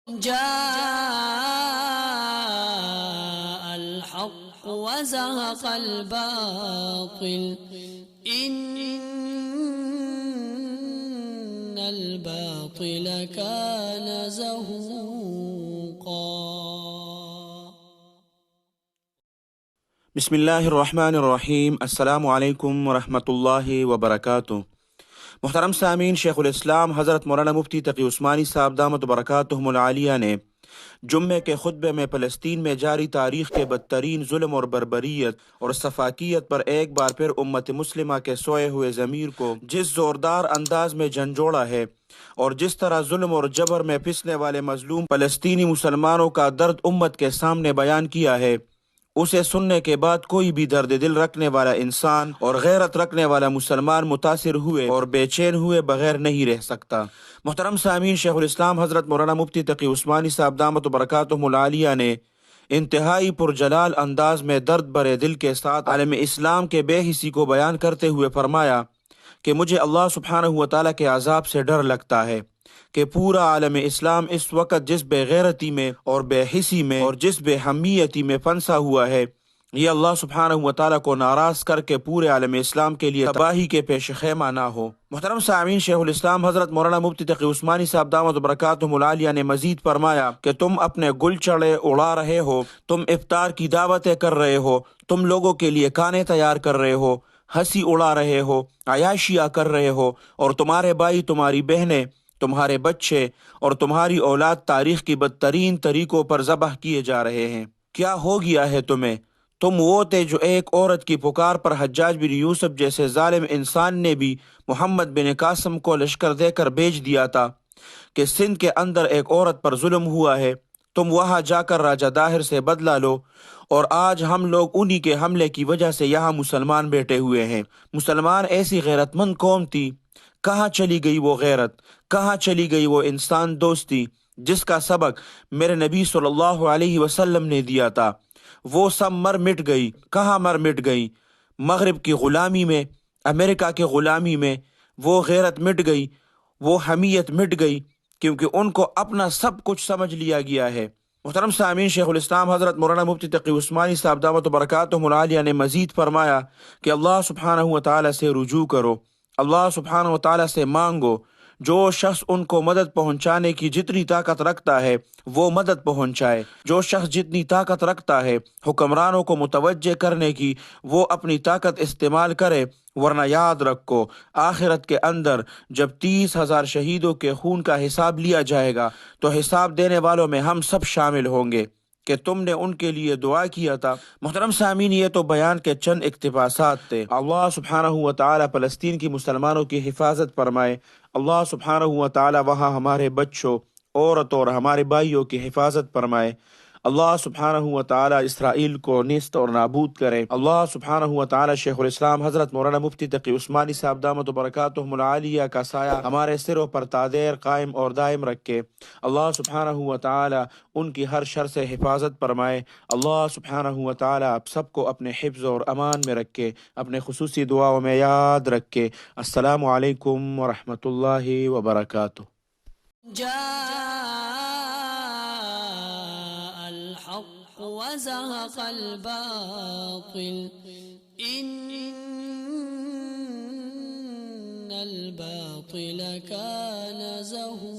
جاء الحق وزهق الباطل إن الباطل كان زهوقا۔ بسم اللہ الرحمن الرحیم۔ السلام علیکم ورحمۃ اللہ وبرکاتہ۔ محترم سامعین، شیخ الاسلام حضرت مولانا مفتی تقی عثمانی صاحب دامت برکاتہم العالیہ نے جمعے کے خطبے میں فلسطین میں جاری تاریخ کے بدترین ظلم اور بربریت اور سفاکیت پر ایک بار پھر امت مسلمہ کے سوئے ہوئے ضمیر کو جس زوردار انداز میں جھنجھوڑا ہے اور جس طرح ظلم اور جبر میں پسنے والے مظلوم فلسطینی مسلمانوں کا درد امت کے سامنے بیان کیا ہے، اسے سننے کے بعد کوئی بھی درد دل رکھنے والا انسان اور غیرت رکھنے والا مسلمان متاثر ہوئے اور بے چین ہوئے بغیر نہیں رہ سکتا۔ محترم سامعین، شیخ الاسلام حضرت مولانا مفتی تقی عثمانی صاحب دامت برکاتہم العالیہ نے انتہائی پرجلال انداز میں درد بھرے دل کے ساتھ عالم اسلام کے بے حسی کو بیان کرتے ہوئے فرمایا کہ مجھے اللہ سبحانہ و تعالیٰ کے عذاب سے ڈر لگتا ہے کہ پورا عالم اسلام اس وقت جس بے غیرتی میں اور بے حسی میں اور جس بے حمیتی میں پھنسا ہوا ہے، یہ اللہ سبحانہ و تعالیٰ کو ناراض کر کے پورے عالم اسلام کے لیے تباہی کے پیش خیمہ نہ ہو۔ محترم سامعین، شیخ الاسلام حضرت مولانا مفتی تقی عثمانی صاحب دامت برکاتہم العالیہ نے مزید فرمایا کہ تم اپنے گل چڑے اڑا رہے ہو، تم افطار کی دعوتیں کر رہے ہو، تم لوگوں کے لیے کھانے تیار کر رہے ہو، ہنسی اڑا رہے ہو، عیاشیاں کر رہے ہو، اور تمہارے بھائی، تمہاری بہنیں، تمہارے بچے اور تمہاری اولاد تاریخ کی بدترین طریقوں پر ذبح کیے جا رہے ہیں۔ کیا ہو گیا ہے تمہیں؟ تم وہ تھے جو ایک عورت کی پکار پر حجاج بن یوسف جیسے ظالم انسان نے بھی محمد بن قاسم کو لشکر دے کر بھیج دیا تھا کہ سندھ کے اندر ایک عورت پر ظلم ہوا ہے، تم وہاں جا کر راجہ داہر سے بدلہ لو، اور آج ہم لوگ انہی کے حملے کی وجہ سے یہاں مسلمان بیٹھے ہوئے ہیں۔ مسلمان ایسی غیرت مند قوم تھی، کہاں چلی گئی وہ غیرت؟ کہاں چلی گئی وہ انسان دوستی جس کا سبق میرے نبی صلی اللہ علیہ وسلم نے دیا تھا؟ وہ سب مر مٹ گئی۔ کہاں مر مٹ گئی؟ مغرب کی غلامی میں، امریکہ کی غلامی میں وہ غیرت مٹ گئی، وہ حمیت مٹ گئی، کیونکہ ان کو اپنا سب کچھ سمجھ لیا گیا ہے۔ محترم سامعین، شیخ الاسلام حضرت مولانا مفتی تقی عثمانی صاحب دامت برکاتہم العالیہ نے مزید فرمایا کہ اللہ سبحانہ و تعالیٰ سے رجوع کرو، اللہ سبحانہ و تعالیٰ سے مانگو۔ جو شخص ان کو مدد پہنچانے کی جتنی طاقت رکھتا ہے وہ مدد پہنچائے، جو شخص جتنی طاقت رکھتا ہے حکمرانوں کو متوجہ کرنے کی وہ اپنی طاقت استعمال کرے، ورنہ یاد رکھو آخرت کے اندر جب 30,000 شہیدوں کے خون کا حساب لیا جائے گا تو حساب دینے والوں میں ہم سب شامل ہوں گے کہ تم نے ان کے لیے دعا کیا تھا۔ محترم سامعین، یہ تو بیان کے چند اقتباسات تھے۔ اللہ سبحانہ و تعالیٰ فلسطین کی مسلمانوں کی حفاظت فرمائے، اللہ سبحانہ و تعالیٰ وہاں ہمارے بچوں، عورتوں اور ہمارے بھائیوں کی حفاظت فرمائے، اللہ سبحانہ و تعالیٰ اسرائیل کو نیست اور نابود کرے، اللہ سبحانہ و تعالیٰ شیخ الاسلام حضرت مولانا مفتی تقی عثمانی صاحب دامت برکاتہم العالیہ کا سایہ ہمارے سروں پر تادیر قائم اور دائم رکھے، اللہ سبحانہ و تعالیٰ ان کی ہر شر سے حفاظت فرمائے، اللہ سبحانہ و تعالیٰ آپ سب کو اپنے حفظ اور امان میں رکھے، اپنے خصوصی دعاؤں میں یاد رکھے۔ السلام علیکم ورحمۃ اللہ وبرکاتہ۔ جاء الحق وزهق الباطل إن الباطل كان زهوقا۔